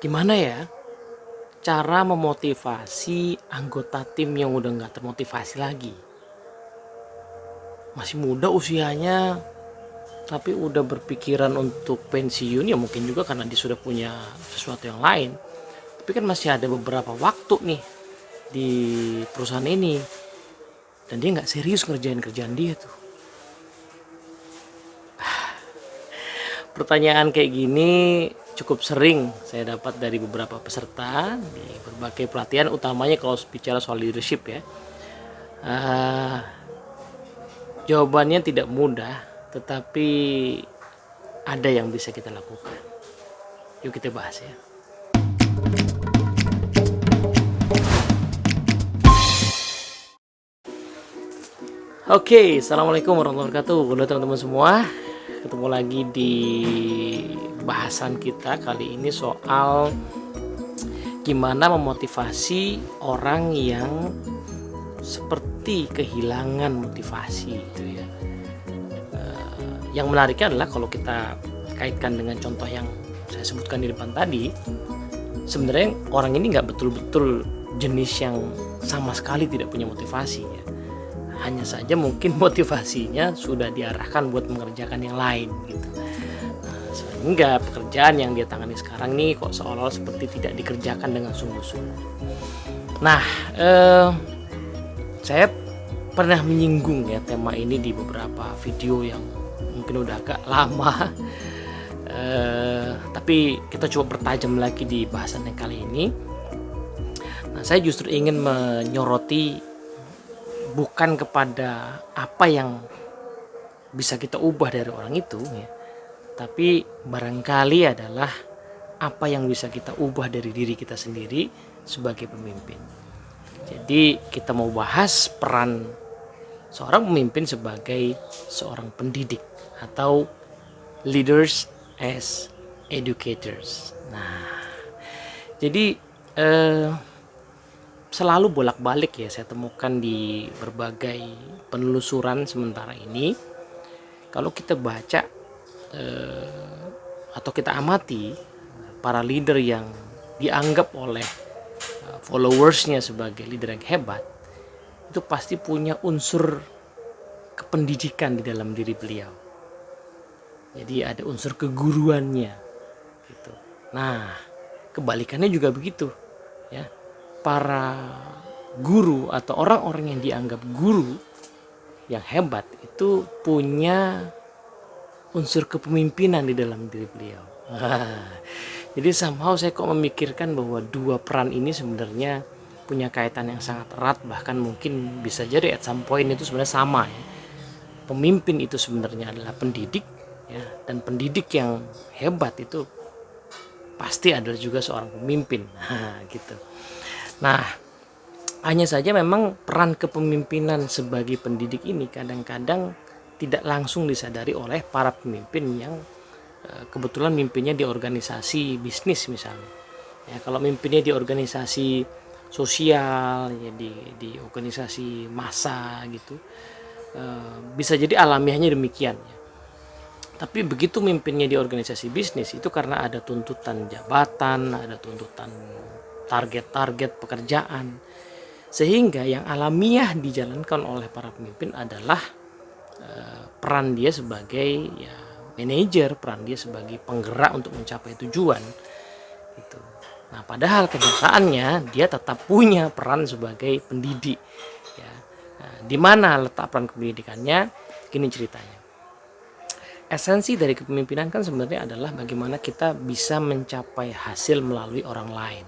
Gimana ya cara memotivasi anggota tim yang udah nggak termotivasi lagi? Masih muda usianya, tapi udah berpikiran untuk pensiun, ya mungkin juga karena dia sudah punya sesuatu yang lain. Tapi kan masih ada beberapa waktu nih di perusahaan ini, dan dia nggak serius ngerjain kerjaan dia tuh. Pertanyaan kayak gini cukup sering saya dapat dari beberapa peserta di berbagai pelatihan, utamanya kalau bicara soal leadership ya. Eh, Jawabannya tidak mudah, tetapi ada yang bisa kita lakukan. Yuk kita bahas ya. Oke, assalamualaikum warahmatullahi wabarakatuh. Halo teman-teman semua, ketemu lagi di bahasan kita kali ini soal gimana memotivasi orang yang seperti kehilangan motivasi gitu ya. Yang menariknya adalah kalau kita kaitkan dengan contoh yang saya sebutkan di depan tadi, sebenarnya orang ini nggak betul-betul jenis yang sama sekali tidak punya motivasi ya. Hanya saja mungkin motivasinya sudah diarahkan buat mengerjakan yang lain gitu. Sehingga pekerjaan yang dia tangani sekarang nih kok seolah-olah seperti tidak dikerjakan dengan sungguh-sungguh. Nah, saya pernah menyinggung ya tema ini di beberapa video yang mungkin udah agak lama. Tapi kita coba bertajam lagi di bahasan yang kali ini. Nah, saya justru ingin menyoroti bukan kepada apa yang bisa kita ubah dari orang itu ya, tapi barangkali adalah apa yang bisa kita ubah dari diri kita sendiri sebagai pemimpin. Jadi kita mau bahas peran seorang pemimpin sebagai seorang pendidik atau leaders as educators. Nah, jadi selalu bolak-balik ya saya temukan di berbagai penelusuran sementara ini, kalau kita baca atau kita amati para leader yang dianggap oleh followersnya sebagai leader yang hebat, itu pasti punya unsur kependidikan di dalam diri beliau. Jadi ada unsur keguruannya gitu. Nah, kebalikannya juga begitu ya. Para guru atau orang-orang yang dianggap guru yang hebat itu punya unsur kepemimpinan di dalam diri beliau. Jadi somehow saya kok memikirkan bahwa dua peran ini sebenarnya punya kaitan yang sangat erat, bahkan mungkin bisa jadi at some point itu sebenarnya sama ya. Pemimpin itu sebenarnya adalah pendidik ya, dan pendidik yang hebat itu pasti adalah juga seorang pemimpin. Gitu. Nah, hanya saja memang peran kepemimpinan sebagai pendidik ini kadang-kadang tidak langsung disadari oleh para pemimpin yang kebetulan mimpinnya di organisasi bisnis misalnya. Ya, kalau mimpinnya di organisasi sosial, ya di organisasi massa gitu, bisa jadi alamiahnya demikian. Ya. Tapi begitu mimpinnya di organisasi bisnis itu karena ada tuntutan jabatan, ada tuntutan target-target pekerjaan, sehingga yang alamiah dijalankan oleh para pemimpin adalah peran dia sebagai ya manajer, peran dia sebagai penggerak untuk mencapai tujuan gitu. Nah, padahal kenyataannya dia tetap punya peran sebagai pendidik ya. Nah, di mana letak peran pendidikannya? Gini ceritanya. Esensi dari kepemimpinan kan sebenarnya adalah bagaimana kita bisa mencapai hasil melalui orang lain.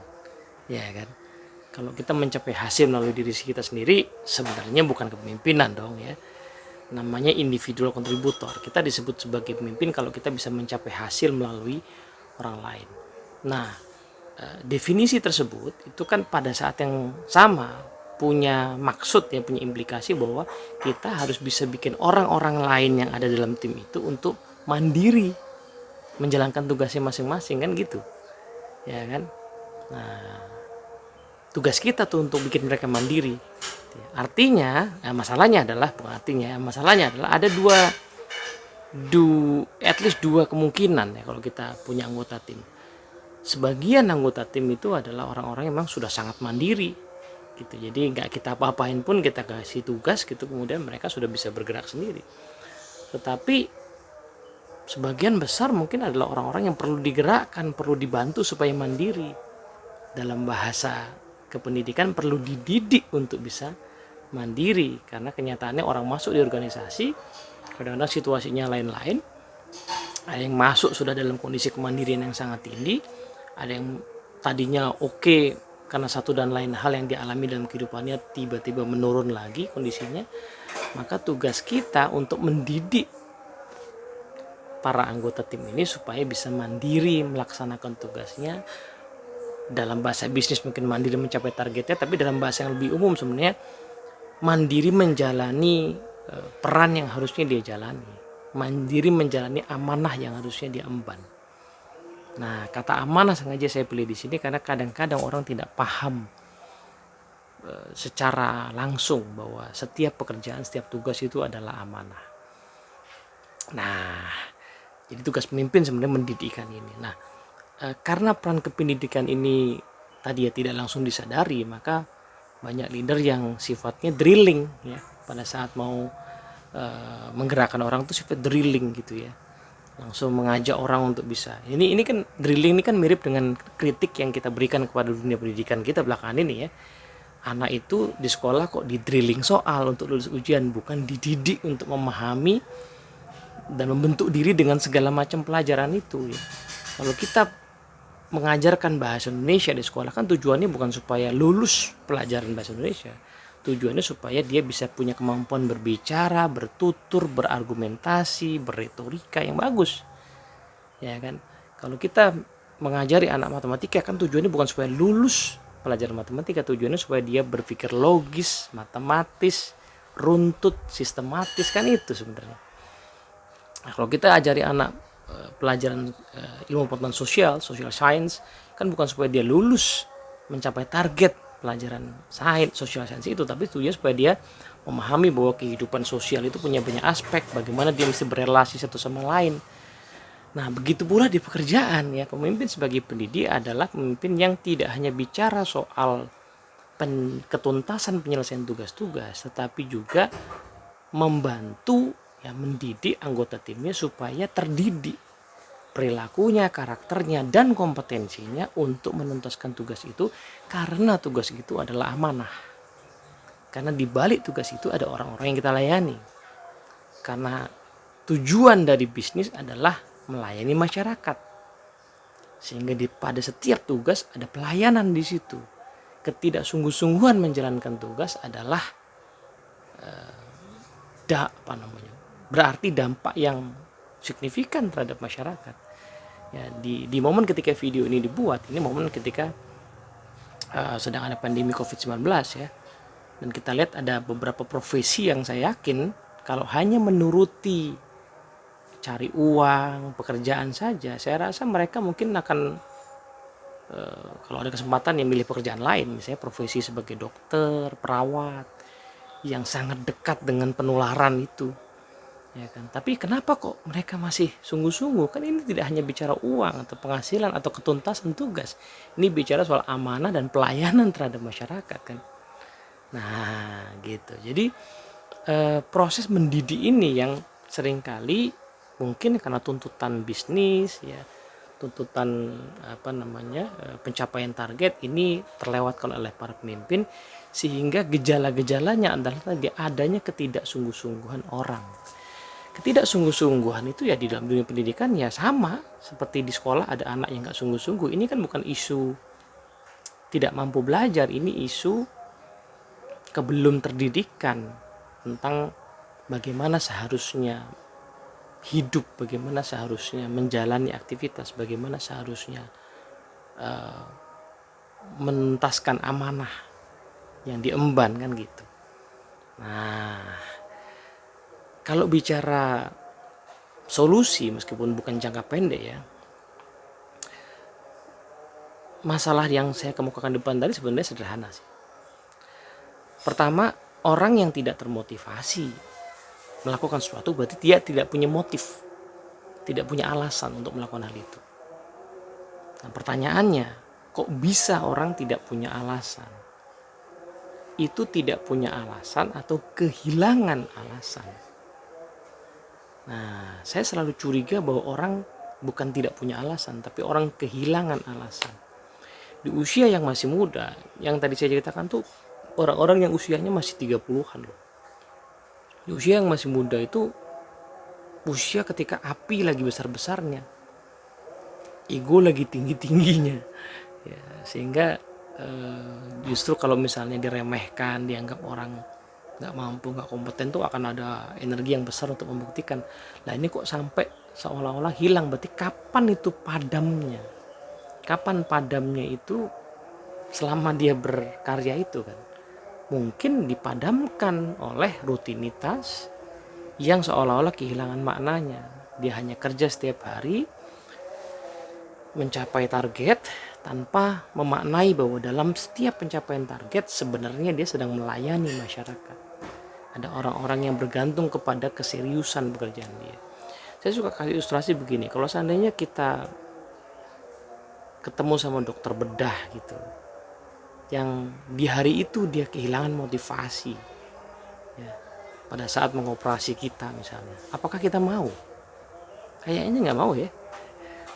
Ya kan, kalau kita mencapai hasil melalui diri kita sendiri sebenarnya bukan kepemimpinan dong ya, namanya individual kontributor. Kita disebut sebagai pemimpin kalau kita bisa mencapai hasil melalui orang lain. Nah, definisi tersebut itu kan pada saat yang sama punya maksud ya, punya implikasi bahwa kita harus bisa bikin orang-orang lain yang ada dalam tim itu untuk mandiri menjalankan tugasnya masing-masing, kan gitu ya kan. Nah, tugas kita tuh untuk bikin mereka mandiri. Artinya, masalahnya adalah ada at least dua kemungkinan ya kalau kita punya anggota tim. sebagian anggota tim itu adalah orang-orang yang memang sudah sangat mandiri gitu. Jadi nggak kita apa-apain pun, kita kasih tugas gitu, kemudian mereka sudah bisa bergerak sendiri. Tetapi sebagian besar mungkin adalah orang-orang yang perlu digerakkan, perlu dibantu supaya mandiri. Dalam bahasa kependidikan perlu dididik untuk bisa mandiri, karena kenyataannya orang masuk di organisasi kadang-kadang situasinya lain-lain. Ada yang masuk sudah dalam kondisi kemandirian yang sangat tinggi, ada yang tadinya oke karena satu dan lain hal yang dialami dalam kehidupannya tiba-tiba menurun lagi kondisinya. Maka tugas kita untuk mendidik para anggota tim ini supaya bisa mandiri melaksanakan tugasnya. Dalam bahasa bisnis mungkin mandiri mencapai targetnya, tapi dalam bahasa yang lebih umum sebenarnya mandiri menjalani peran yang harusnya dia jalani, mandiri menjalani amanah yang harusnya dia emban. Nah, kata amanah sengaja saya pilih di sini karena kadang-kadang orang tidak paham secara langsung bahwa setiap pekerjaan, setiap tugas itu adalah amanah. Nah, jadi tugas pemimpin sebenarnya mendidikan ini. Nah, karena peran kependidikan ini tadi ya tidak langsung disadari, maka banyak leader yang sifatnya drilling ya, pada saat mau menggerakkan orang itu sifat drilling gitu ya, langsung mengajak orang untuk bisa ini kan drilling ini kan mirip dengan kritik yang kita berikan kepada dunia pendidikan kita belakangan ini ya. Anak itu di sekolah kok di drilling soal untuk lulus ujian, bukan dididik untuk memahami dan membentuk diri dengan segala macam pelajaran itu ya. Kalau kita mengajarkan bahasa Indonesia di sekolah kan tujuannya bukan supaya lulus pelajaran bahasa Indonesia, tujuannya supaya dia bisa punya kemampuan berbicara, bertutur, berargumentasi, berretorika yang bagus ya kan. Kalau kita mengajari anak matematika kan tujuannya bukan supaya lulus pelajaran matematika, tujuannya supaya dia berpikir logis, matematis, runtut, sistematis, kan itu sebenarnya. Nah, kalau kita ajari anak pelajaran ilmu pengetahuan sosial, social science, kan bukan supaya dia lulus mencapai target pelajaran sains, social science itu, tapi tujuannya supaya dia memahami bahwa kehidupan sosial itu punya banyak aspek, bagaimana dia mesti berelasi satu sama lain. Nah, begitu pula di pekerjaan ya, pemimpin sebagai pendidik adalah pemimpin yang tidak hanya bicara soal ketuntasan penyelesaian tugas-tugas, tetapi juga membantu ya, mendidik anggota timnya supaya terdidik perilakunya, karakternya, dan kompetensinya untuk menuntaskan tugas itu, karena tugas itu adalah amanah. Karena di balik tugas itu ada orang-orang yang kita layani. Karena tujuan dari bisnis adalah melayani masyarakat. Sehingga pada setiap tugas ada pelayanan di situ. Ketidaksungguh-sungguhan menjalankan tugas adalah berarti dampak yang signifikan terhadap masyarakat. Ya, di momen ketika video ini dibuat, ini momen ketika sedang ada pandemi COVID-19 ya. Dan kita lihat ada beberapa profesi yang saya yakin kalau hanya menuruti cari uang, pekerjaan saja, saya rasa mereka mungkin akan kalau ada kesempatan yang milih pekerjaan lain, misalnya profesi sebagai dokter, perawat yang sangat dekat dengan penularan itu. Ya kan? Tapi kenapa kok mereka masih sungguh-sungguh? Kan ini tidak hanya bicara uang atau penghasilan atau ketuntasan tugas. Ini bicara soal amanah dan pelayanan terhadap masyarakat kan. Nah, gitu. Jadi proses mendidik ini yang seringkali mungkin karena tuntutan bisnis ya, tuntutan pencapaian target ini terlewatkan oleh para pemimpin, sehingga gejala-gejalanya adalah tadi adanya ketidaksungguh-sungguhan orang. Ketidaksungguh-sungguhan itu ya di dalam dunia pendidikan ya sama seperti di sekolah ada anak yang gak sungguh-sungguh. Ini kan bukan isu tidak mampu belajar, ini isu kebelum terdidikan tentang bagaimana seharusnya hidup, bagaimana seharusnya menjalani aktivitas, bagaimana seharusnya menuntaskan amanah yang diemban kan gitu. Nah, kalau bicara solusi meskipun bukan jangka pendek ya, masalah yang saya kemukakan depan tadi sebenarnya sederhana sih. Pertama, orang yang tidak termotivasi melakukan sesuatu berarti dia tidak punya motif, tidak punya alasan untuk melakukan hal itu. Nah, pertanyaannya, kok bisa orang tidak punya alasan? Itu tidak punya alasan atau kehilangan alasan? Nah, saya selalu curiga bahwa orang bukan tidak punya alasan, tapi orang kehilangan alasan. Di usia yang masih muda, yang tadi saya ceritakan tuh orang-orang yang usianya masih 30-an loh. Di usia yang masih muda itu usia ketika api lagi besar-besarnya, ego lagi tinggi-tingginya, ya, sehingga justru kalau misalnya diremehkan, dianggap orang nggak mampu, nggak kompeten, tuh akan ada energi yang besar untuk membuktikan. Nah ini kok sampai seolah-olah hilang, berarti kapan itu padamnya? Kapan padamnya itu selama dia berkarya itu kan? Mungkin dipadamkan oleh rutinitas yang seolah-olah kehilangan maknanya. Dia hanya kerja setiap hari, mencapai target tanpa memaknai bahwa dalam setiap pencapaian target sebenarnya dia sedang melayani masyarakat. Ada orang-orang yang bergantung kepada keseriusan pekerjaan dia. Saya suka kasih ilustrasi begini, kalau seandainya kita ketemu sama dokter bedah gitu, yang di hari itu dia kehilangan motivasi, ya, pada saat mengoperasi kita misalnya, apakah kita mau? Kayaknya nggak mau ya.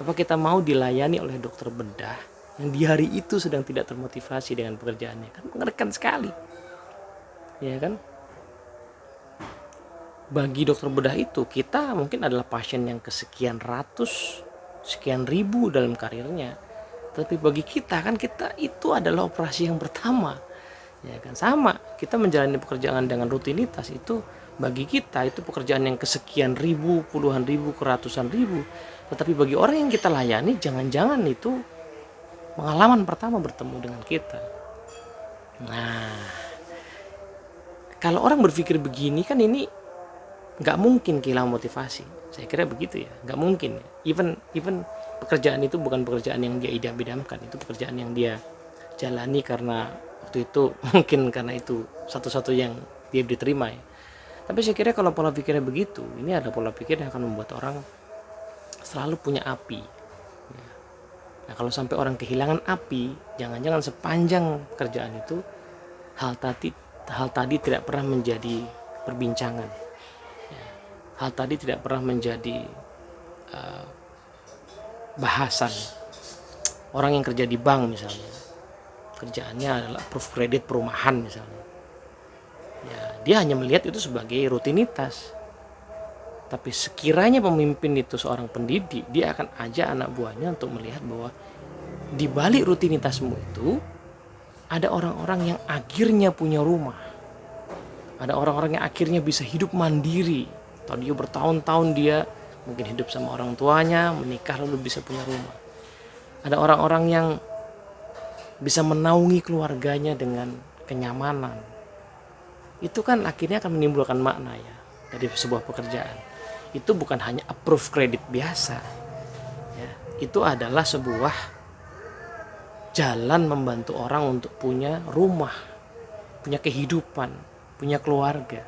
Apa kita mau dilayani oleh dokter bedah yang di hari itu sedang tidak termotivasi dengan pekerjaannya? Kan mengerikan sekali, ya kan? Bagi dokter bedah itu, kita mungkin adalah pasien yang kesekian ratus, sekian ribu dalam karirnya. Tapi bagi kita kan, kita itu adalah operasi yang pertama, ya kan? Sama, kita menjalani pekerjaan dengan rutinitas itu, bagi kita itu pekerjaan yang kesekian ribu, puluhan ribu, keratusan ribu. Tetapi bagi orang yang kita layani, jangan-jangan itu pengalaman pertama bertemu dengan kita. Nah, kalau orang berpikir begini kan, ini nggak mungkin kehilangan motivasi. Saya kira begitu ya, nggak mungkin. Even pekerjaan itu bukan pekerjaan yang dia idam-idamkan, itu pekerjaan yang dia jalani karena waktu itu mungkin karena itu satu-satu yang dia diterima ya. Tapi saya kira kalau pola pikirnya begitu, ini adalah pola pikir yang akan membuat orang selalu punya api. Nah, kalau sampai orang kehilangan api, jangan-jangan sepanjang pekerjaan itu hal tadi tidak pernah menjadi perbincangan. Hal tadi tidak pernah menjadi bahasan. Orang yang kerja di bank misalnya, kerjaannya adalah approve kredit perumahan misalnya, ya, dia hanya melihat itu sebagai rutinitas. Tapi sekiranya pemimpin itu seorang pendidik, dia akan ajak anak buahnya untuk melihat bahwa di balik rutinitasmu itu ada orang-orang yang akhirnya punya rumah. Ada orang-orang yang akhirnya bisa hidup mandiri. Atau dia bertahun-tahun dia mungkin hidup sama orang tuanya, menikah lalu bisa punya rumah. Ada orang-orang yang bisa menaungi keluarganya dengan kenyamanan. Itu kan akhirnya akan menimbulkan makna ya dari sebuah pekerjaan. Itu bukan hanya approve kredit biasa ya, itu adalah sebuah jalan membantu orang untuk punya rumah, punya kehidupan, punya keluarga.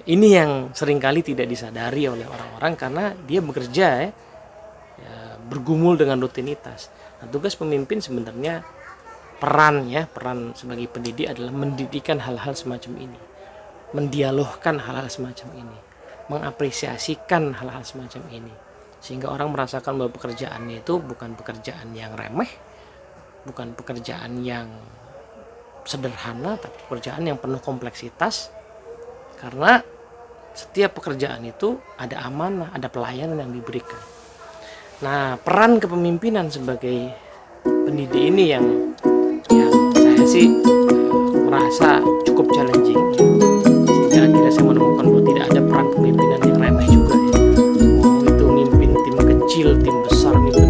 Ini yang seringkali tidak disadari oleh orang-orang karena dia bekerja ya, bergumul dengan rutinitas. Nah, tugas pemimpin sebenarnya peran sebagai pendidik adalah mendidikan hal-hal semacam ini, mendialogkan hal-hal semacam ini, mengapresiasikan hal-hal semacam ini, sehingga orang merasakan bahwa pekerjaannya itu bukan pekerjaan yang remeh, bukan pekerjaan yang sederhana, tapi pekerjaan yang penuh kompleksitas. Karena setiap pekerjaan itu ada amanah, ada pelayanan yang diberikan. Nah, peran kepemimpinan sebagai pendidik ini yang saya sih merasa cukup challenging. Sehingga akhirnya saya menemukan bahwa tidak ada peran kepemimpinan yang remeh juga ya. Mau itu mimpin tim kecil, tim besar, mimpin